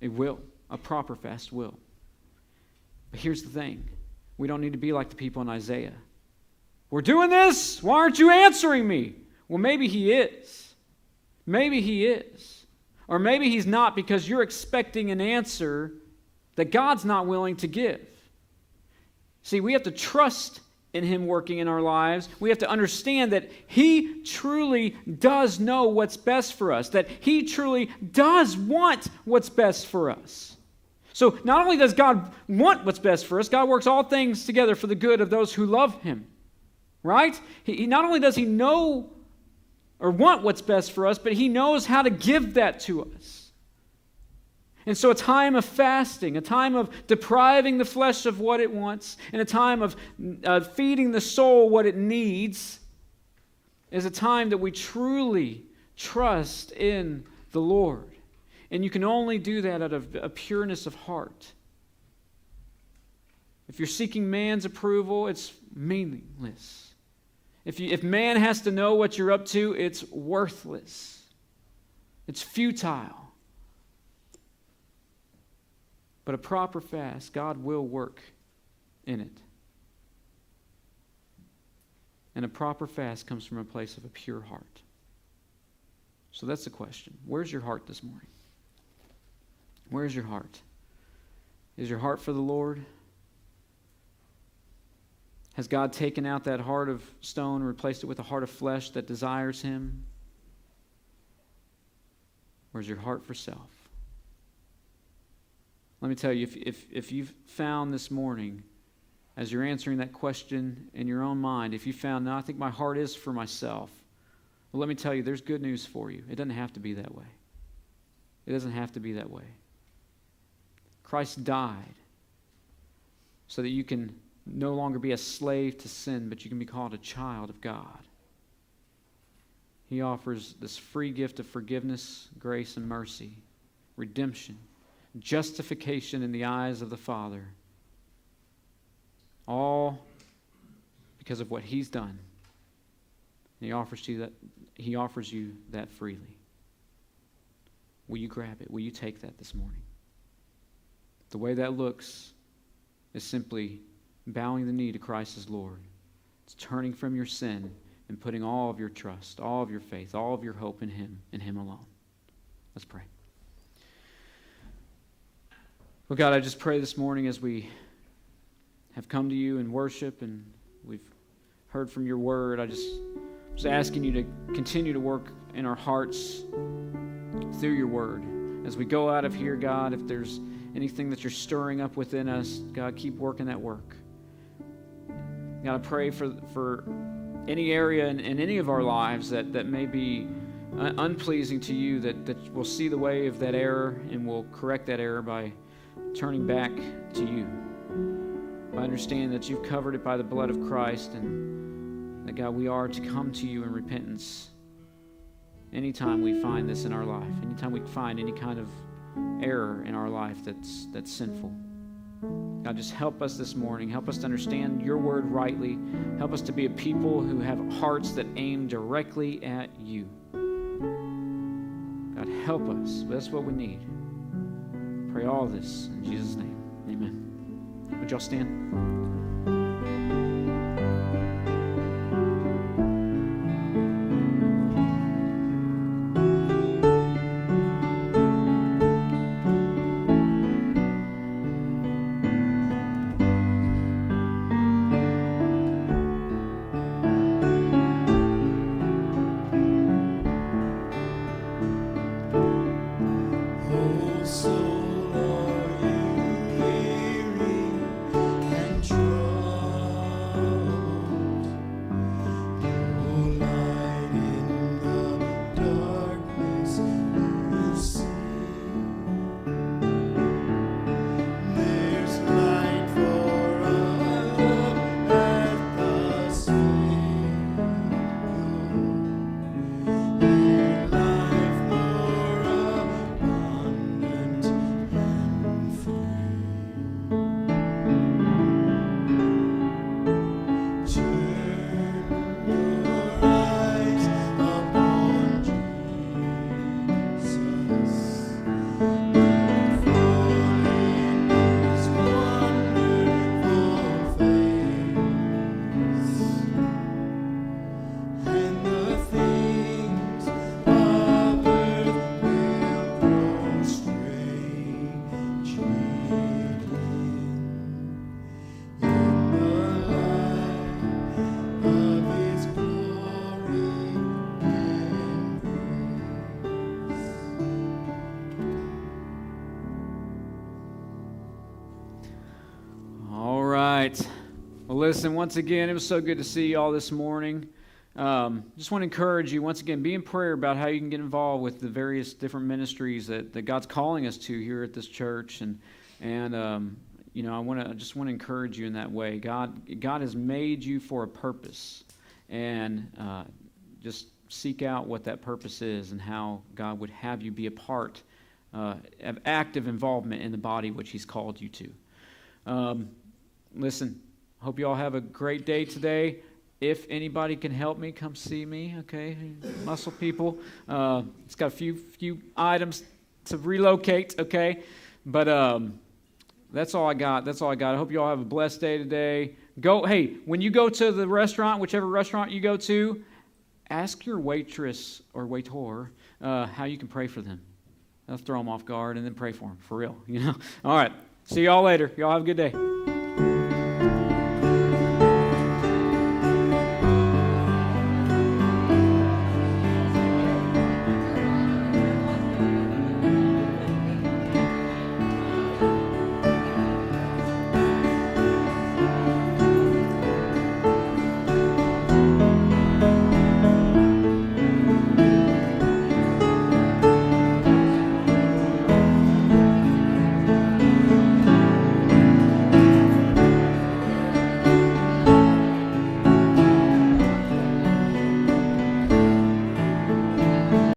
It will. A proper fast will. But here's the thing. We don't need to be like the people in Isaiah. We're doing this. Why aren't you answering me? Well, maybe He is. Maybe He is. Or maybe He's not, because you're expecting an answer that God's not willing to give. See, we have to trust in Him working in our lives, we have to understand that He truly does know what's best for us, that He truly does want what's best for us. So not only does God want what's best for us, God works all things together for the good of those who love Him, right? He not only does He know or want what's best for us, but He knows how to give that to us. And so a time of fasting, a time of depriving the flesh of what it wants, and a time of feeding the soul what it needs is a time that we truly trust in the Lord. And you can only do that out of a pureness of heart. If you're seeking man's approval, it's meaningless. If man has to know what you're up to, it's worthless. It's futile. But a proper fast, God will work in it. And a proper fast comes from a place of a pure heart. So that's the question. Where's your heart this morning? Where's your heart? Is your heart for the Lord? Has God taken out that heart of stone and replaced it with a heart of flesh that desires Him? Or is your heart for self? Let me tell you, if you've found this morning, as you're answering that question in your own mind, if you found, no, I think my heart is for myself, well, let me tell you, there's good news for you. It doesn't have to be that way. It doesn't have to be that way. Christ died so that you can no longer be a slave to sin, but you can be called a child of God. He offers this free gift of forgiveness, grace, and mercy, redemption, justification in the eyes of the Father, all because of what He's done. And He offers you that freely. Will you grab it? Will you take that this morning? The way that looks is simply bowing the knee to Christ as Lord. It's turning from your sin and putting all of your trust, all of your faith, all of your hope in Him and Him alone. Let's pray. Well, God, I just pray this morning as we have come to you in worship and we've heard from your word, I just was asking you to continue to work in our hearts through your word. As we go out of here, God, if there's anything that you're stirring up within us, God, keep working that work. God, I pray for any area in any of our lives that may be unpleasing to you, that we'll see the way of that error and we'll correct that error by turning back to you. By understanding that you've covered it by the blood of Christ and that, God, we are to come to you in repentance anytime we find this in our life, anytime we find any kind of error in our life that's sinful. God, just help us this morning. Help us to understand your word rightly. Help us to be a people who have hearts that aim directly at you. God, help us. That's what we need. Pray all this in Jesus' name. Amen. Would y'all stand? Oh, soul, are you weary and true? listen, once again, it was so good to see you all this morning. Just want to encourage you, once again, be in prayer about how you can get involved with the various different ministries that God's calling us to here at this church. And you know, I just want to encourage you in that way. God has made you for a purpose, and just seek out what that purpose is and how God would have you be a part of active involvement in the body which He's called you to. Listen, hope you all have a great day today. If anybody can help me, come see me, okay? Muscle people. It's got a few items to relocate, okay? But that's all I got. I hope you all have a blessed day today. Hey, when you go to the restaurant, whichever restaurant you go to, ask your waitress or waiter how you can pray for them. That'll throw them off guard, and then pray for them, for real, you know? All right. See y'all later. Y'all have a good day.